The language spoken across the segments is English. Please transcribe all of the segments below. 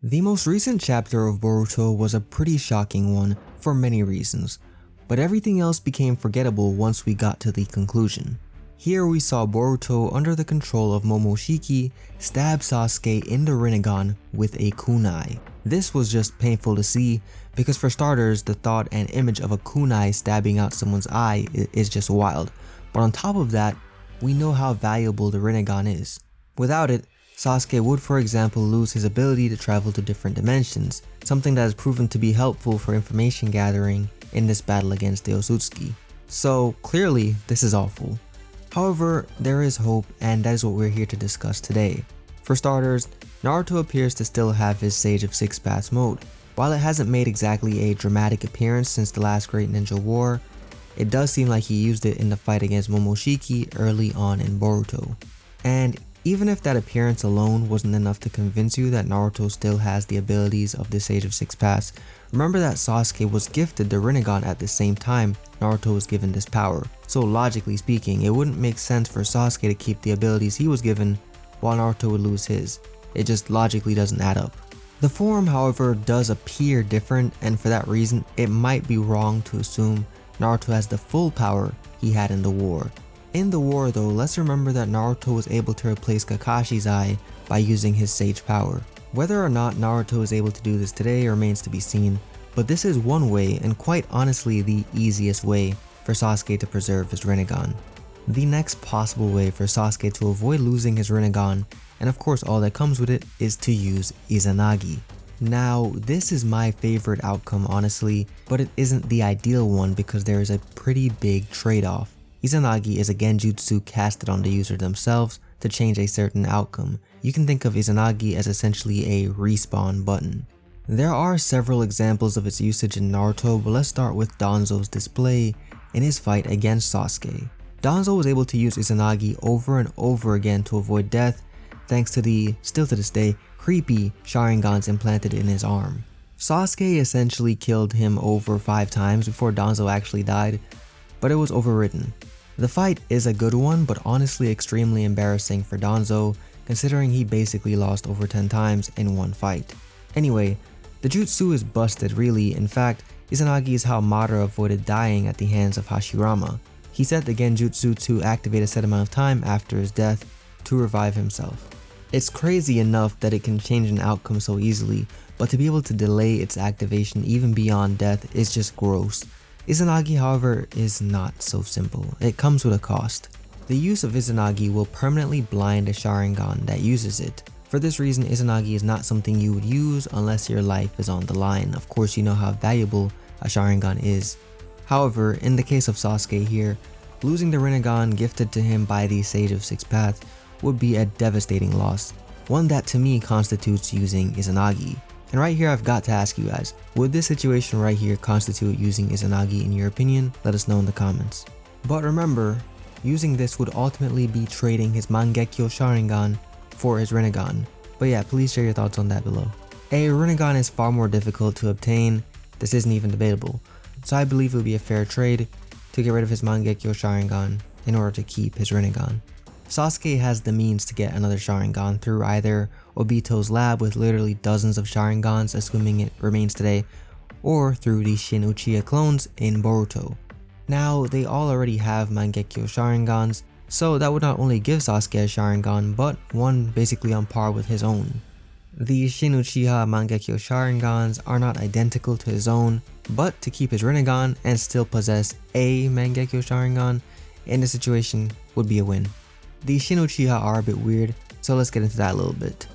The most recent chapter of Boruto was a pretty shocking one for many reasons, but everything else became forgettable once we got to the conclusion. Here we saw Boruto under the control of Momoshiki stab Sasuke in the Rinnegan with a kunai. This was just painful to see because for starters, the thought and image of a kunai stabbing out someone's eye is just wild, but on top of that, we know how valuable the Rinnegan is. Without it, Sasuke would for example lose his ability to travel to different dimensions, something that has proven to be helpful for information gathering in this battle against the Otsutsuki. So clearly this is awful. However, there is hope, and that is what we're here to discuss today. For starters, Naruto appears to still have his Sage of Six Paths mode. While it hasn't made exactly a dramatic appearance since the last Great Ninja War, it does seem like he used it in the fight against Momoshiki early on in Boruto. And even if that appearance alone wasn't enough to convince you that Naruto still has the abilities of the Sage of Six Paths, remember that Sasuke was gifted the Rinnegan at the same time Naruto was given this power. So logically speaking, it wouldn't make sense for Sasuke to keep the abilities he was given while Naruto would lose his. It just logically doesn't add up. The form, however, does appear different, and for that reason, it might be wrong to assume Naruto has the full power he had in the war. In the war though, let's remember that Naruto was able to replace Kakashi's eye by using his Sage power. Whether or not Naruto is able to do this today remains to be seen, but this is one way, and quite honestly the easiest way, for Sasuke to preserve his Rinnegan. The next possible way for Sasuke to avoid losing his Rinnegan, and of course all that comes with it, is to use Izanagi. Now, this is my favorite outcome honestly, but it isn't the ideal one because there is a pretty big trade-off. Izanagi is a genjutsu casted on the user themselves to change a certain outcome. You can think of Izanagi as essentially a respawn button. There are several examples of its usage in Naruto, but let's start with Danzo's display in his fight against Sasuke. Danzo was able to use Izanagi over and over again to avoid death thanks to the, still to this day, creepy Sharingans implanted in his arm. Sasuke essentially killed him over 5 times before Danzo actually died, but it was overwritten. The fight is a good one, but honestly extremely embarrassing for Danzo, considering he basically lost over 10 times in one fight. Anyway, the jutsu is busted really. In fact, Izanagi is how Madara avoided dying at the hands of Hashirama. He set the genjutsu to activate a set amount of time after his death to revive himself. It's crazy enough that it can change an outcome so easily, but to be able to delay its activation even beyond death is just gross. Izanagi, however, is not so simple. It comes with a cost. The use of Izanagi will permanently blind a Sharingan that uses it. For this reason, Izanagi is not something you would use unless your life is on the line. Of course, you know how valuable a Sharingan is. However, in the case of Sasuke here, losing the Rinnegan gifted to him by the Sage of Six Paths would be a devastating loss, one that to me constitutes using Izanagi. And right here I've got to ask you guys, would this situation right here constitute using Izanagi in your opinion? Let us know in the comments. But remember, using this would ultimately be trading his Mangekyo Sharingan for his Rinnegan. But yeah, please share your thoughts on that below. A Rinnegan is far more difficult to obtain, this isn't even debatable, so I believe it would be a fair trade to get rid of his Mangekyo Sharingan in order to keep his Rinnegan. Sasuke has the means to get another Sharingan through either Obito's lab with literally dozens of Sharingans, assuming it remains today, or through the Shinochiha clones in Boruto. Now, they all already have Mangekyo Sharingans, so that would not only give Sasuke a Sharingan, but one basically on par with his own. The Shinochiha Mangekyo Sharingans are not identical to his own, but to keep his Rinnegan and still possess a Mangekyo Sharingan in this situation would be a win. The Shinochiha are a bit weird, so let's get into that a little bit.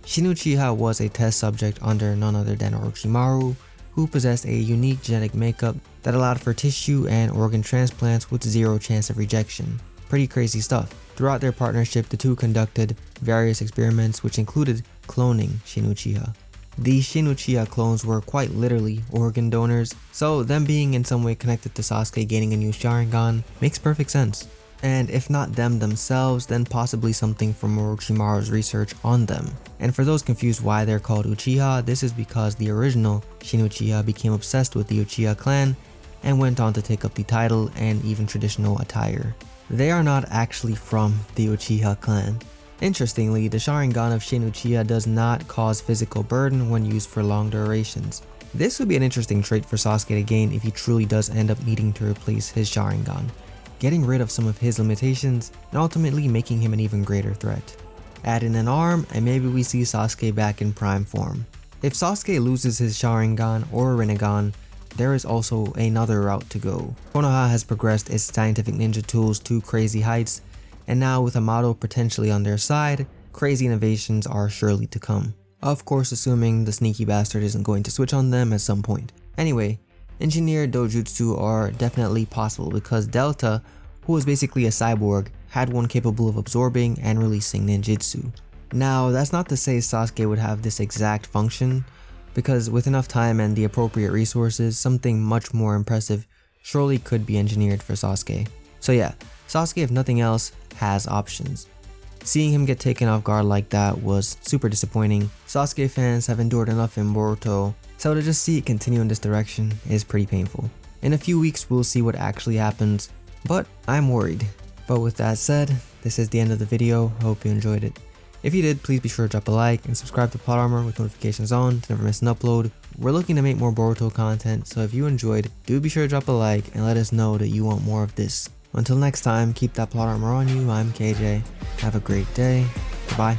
Shinochiha was a test subject under none other than Orochimaru, who possessed a unique genetic makeup that allowed for tissue and organ transplants with 0 chance of rejection. Pretty crazy stuff. Throughout their partnership, the two conducted various experiments which included cloning Shinochiha. The Shinochiha clones were quite literally organ donors, so them being in some way connected to Sasuke gaining a new Sharingan makes perfect sense. And if not them themselves, then possibly something from Orochimaru's research on them. And for those confused why they're called Uchiha, this is because the original Shinochiha became obsessed with the Uchiha clan and went on to take up the title and even traditional attire. They are not actually from the Uchiha clan. Interestingly, the Sharingan of Shinochiha does not cause physical burden when used for long durations. This would be an interesting trait for Sasuke to gain if he truly does end up needing to replace his Sharingan, getting rid of some of his limitations and ultimately making him an even greater threat. Add in an arm and maybe we see Sasuke back in prime form. If Sasuke loses his Sharingan or Rinnegan, there is also another route to go. Konoha has progressed its scientific ninja tools to crazy heights, and now with Amato potentially on their side, crazy innovations are surely to come. Of course, assuming the sneaky bastard isn't going to switch on them at some point. Anyway, engineered dojutsu are definitely possible because Delta, who is basically a cyborg, had one capable of absorbing and releasing ninjutsu. Now, that's not to say Sasuke would have this exact function, because with enough time and the appropriate resources, something much more impressive surely could be engineered for Sasuke. So yeah, Sasuke, if nothing else, has options. Seeing him get taken off guard like that was super disappointing. Sasuke fans have endured enough in Boruto, so to just see it continue in this direction is pretty painful. In a few weeks we'll see what actually happens, but I'm worried. But with that said, this is the end of the video. I hope you enjoyed it. If you did, please be sure to drop a like and subscribe to Plot Armor with notifications on to never miss an upload. We're looking to make more Boruto content, so if you enjoyed, do be sure to drop a like and let us know that you want more of this. Until next time, keep that plot armor on you. I'm KJ. Have a great day. Bye.